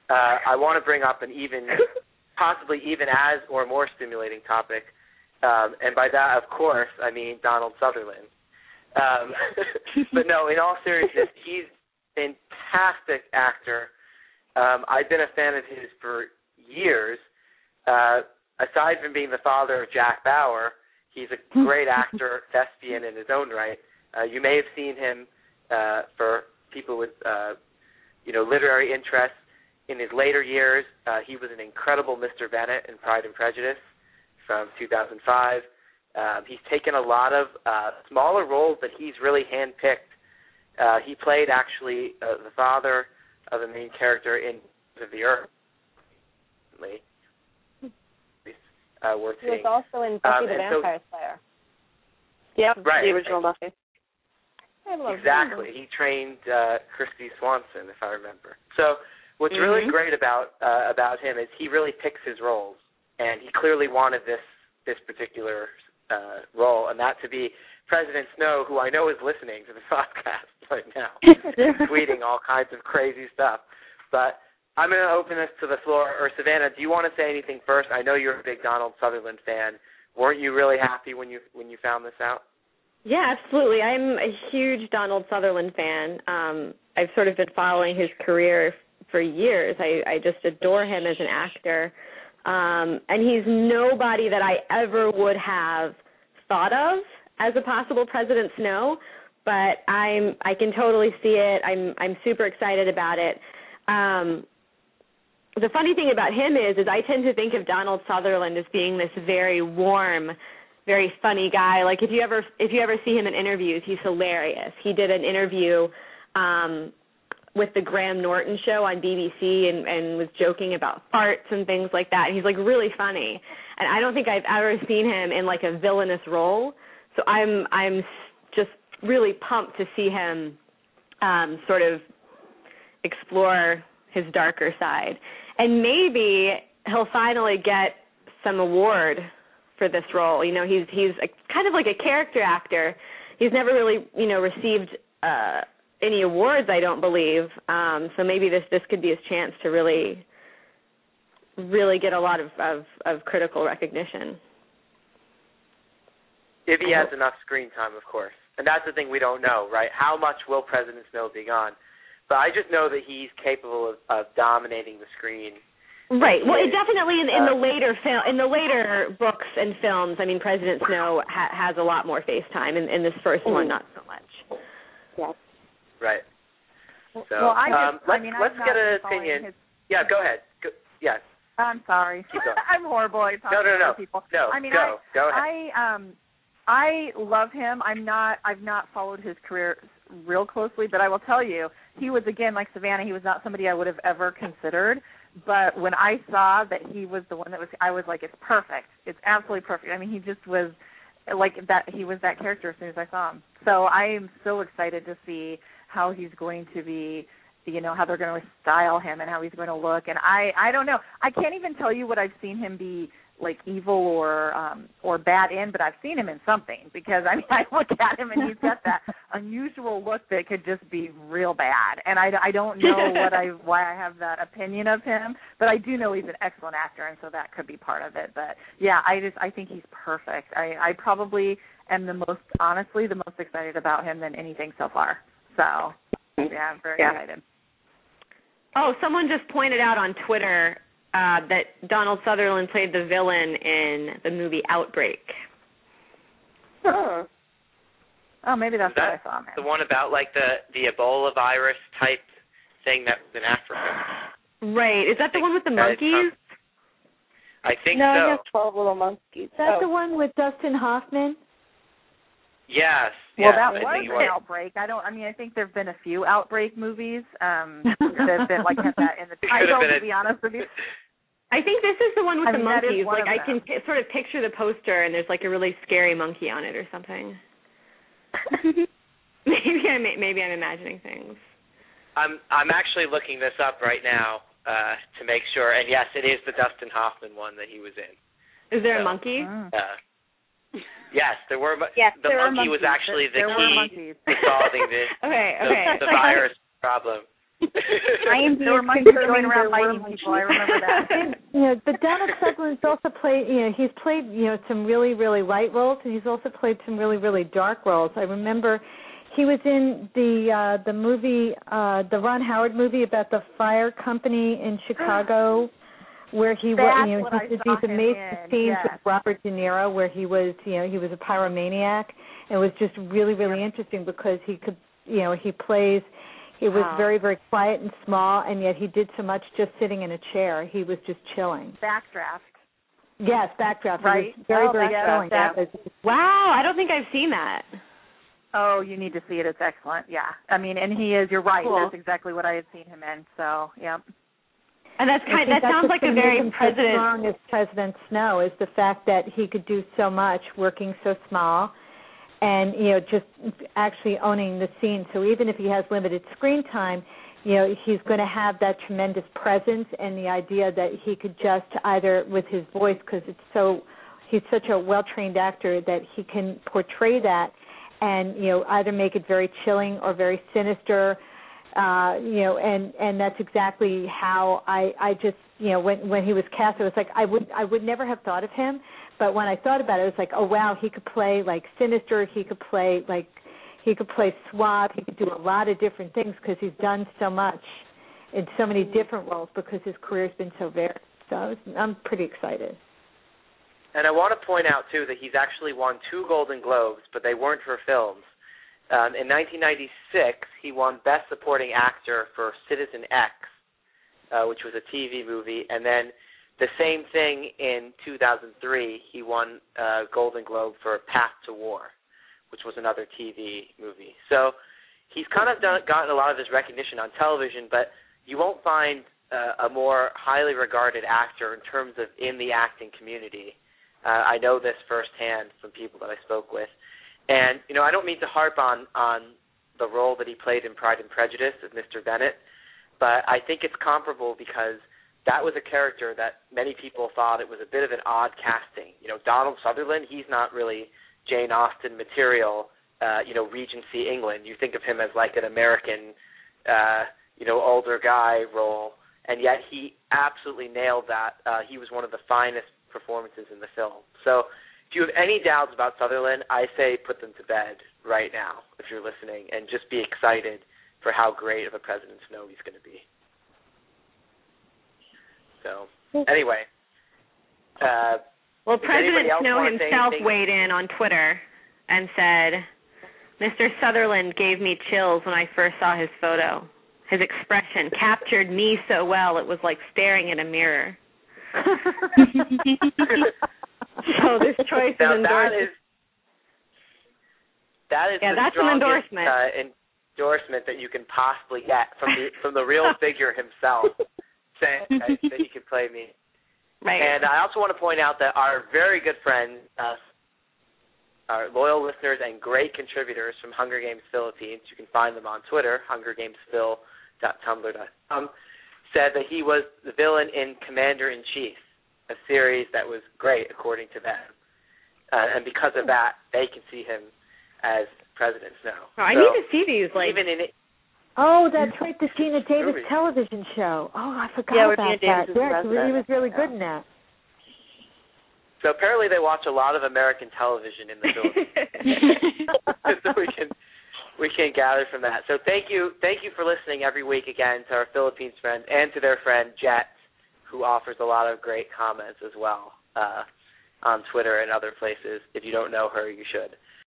I want to bring up an possibly even as or more stimulating topic, and by that, of course, I mean Donald Sutherland. But no, in all seriousness, he's a fantastic actor. I've been a fan of his for years. Aside from being the father of Jack Bauer, he's a great actor, thespian in his own right. You may have seen him for people with, literary interests. In his later years, he was an incredible Mr. Bennet in Pride and Prejudice from 2005. He's taken a lot of smaller roles that he's really handpicked. He played, actually, the father of the main character in of the Earth. Worth he was seeing. also in Buffy the Vampire Slayer. Yep, right. The original Buffy. Exactly. He trained Christy Swanson, if I remember. So what's really great about him is he really picks his roles, and he clearly wanted this particular role, and that to be President Snow, who I know is listening to the podcast right now, tweeting all kinds of crazy stuff. But I'm going to open this to the floor. Or Savanna, do you want to say anything first? I know you're a big Donald Sutherland fan. Weren't you really happy when you found this out? Yeah, absolutely. I'm a huge Donald Sutherland fan. I've sort of been following his career for years. I just adore him as an actor. And he's nobody that I ever would have thought of as a possible President Snow, but I can totally see it. I'm super excited about it. The funny thing about him is I tend to think of Donald Sutherland as being this very warm, very funny guy. Like if you ever see him in interviews, he's hilarious. He did an interview with the Graham Norton show on BBC and was joking about farts and things like that. And he's like really funny. And I don't think I've ever seen him in like a villainous role. So I'm just really pumped to see him sort of explore his darker side. And maybe he'll finally get some award for this role. You know, he's kind of like a character actor. He's never really, received any awards, I don't believe. So maybe this could be his chance to really get a lot of critical recognition. If he has enough screen time, of course. And that's the thing we don't know, right? How much will President Snow be gone? But I just know that he's capable of dominating the screen. Right. Well, it definitely in the later books and films, I mean, President Snow has a lot more face time. In this first one, not so much. Yeah. Right. So let's get an opinion. Yeah, go ahead. Yes. I'm sorry. I'm horrible at talking to people. No, I mean, go ahead. I love him. I've not followed his career real closely, but I will tell you, he was, again, like Savanna, he was not somebody I would have ever considered. But when I saw that he was the one I was like, it's perfect. It's absolutely perfect. I mean, he just was like that. He was that character as soon as I saw him. So I am so excited to see how he's going to be, how they're going to style him and how he's going to look. And I don't know. I can't even tell you what I've seen him be like evil or bad in, but I've seen him in something because I look at him and he's got that unusual look that could just be real bad. And I don't know why I have that opinion of him, but I do know he's an excellent actor, and so that could be part of it. But yeah, I think he's perfect. I probably am the most excited about him than anything so far. So yeah, I'm very excited. Oh, someone just pointed out on Twitter that Donald Sutherland played the villain in the movie Outbreak. Oh, maybe that's what I saw. The one about like the Ebola virus type thing that was in Africa. Right. Is that the one with the monkeys? I think no, so. No, he has 12 little monkeys. Is that the one with Dustin Hoffman? Yes. Well, that was an Outbreak. I think there have been a few Outbreak movies that have been like that in the title, to be honest with you. I think this is the one with the monkeys. Like I can sort of picture the poster, and there's like a really scary monkey on it or something. Maybe I'm imagining things. I'm actually looking this up right now to make sure, and yes, it is the Dustin Hoffman one that he was in. Is there a monkey? Yes, there were. Yes, the monkey was actually the key to solving the virus problem. There were monkeys going around biting people. I remember that. But Donald Sutherland's also played. He's played some really, really light roles, and he's also played some really, really dark roles. I remember he was in the movie, the Ron Howard movie about the fire company in Chicago, where he did these amazing scenes with Robert De Niro, where he was a pyromaniac. It was just really, really interesting because he could, he plays. He was very, very quiet and small, and yet he did so much just sitting in a chair. He was just chilling. Backdraft. Yes, Backdraft. Right. He was very, very chilling. Wow, I don't think I've seen that. Oh, you need to see it. It's excellent. Yeah. I mean, and he is. You're right. Cool. That's exactly what I had seen him in. So, yeah. And that sounds like a very president. Strong as President Snow is the fact that he could do so much working so small. And, just actually owning the scene. So even if he has limited screen time, he's going to have that tremendous presence and the idea that he could just either with his voice, because he's such a well-trained actor that he can portray that and, either make it very chilling or very sinister, and that's exactly how I just, when he was cast, I was like, I would never have thought of him. But when I thought about it, it was like, oh wow, he could play like sinister. He could play suave. He could do a lot of different things because he's done so much in so many different roles because his career's been so varied. So I'm pretty excited. And I want to point out too that he's actually won 2 Golden Globes, but they weren't for films. In 1996, he won Best Supporting Actor for Citizen X, which was a TV movie, and then the same thing in 2003, he won a Golden Globe for Path to War, which was another TV movie. So he's kind of gotten a lot of his recognition on television, but you won't find a more highly regarded actor in terms of in the acting community. I know this firsthand from people that I spoke with. And, I don't mean to harp on the role that he played in Pride and Prejudice as Mr. Bennet, but I think it's comparable because that was a character that many people thought it was a bit of an odd casting. Donald Sutherland, he's not really Jane Austen material, Regency England. You think of him as like an American, older guy role, and yet he absolutely nailed that. He was one of the finest performances in the film. So if you have any doubts about Sutherland, I say put them to bed right now if you're listening, and just be excited for how great of a President Snow he's going to be. So, anyway. President Snow himself weighed in on Twitter and said, Mr. Sutherland gave me chills when I first saw his photo. His expression captured me so well it was like staring in a mirror. So this choice is endorsement. That's an endorsement. Endorsement that you can possibly get from the real figure himself. Saying that he could play me. Right. And I also want to point out that our very good friends, our loyal listeners and great contributors from Hunger Games Philippines, you can find them on Twitter, hungergamesphil.tumblr.com, said that he was the villain in Commander-in-Chief, a series that was great according to them. And because of that, they can see him as President Snow. Oh, I need to see these. Even in it. Oh, that's right, the Gina Davis television show. Oh, I forgot about that. Yeah, he was really good in that. So apparently they watch a lot of American television in the Philippines. So we can gather from that. So thank you for listening every week again to our Philippines friends and to their friend Jet, who offers a lot of great comments as well on Twitter and other places. If you don't know her, you should.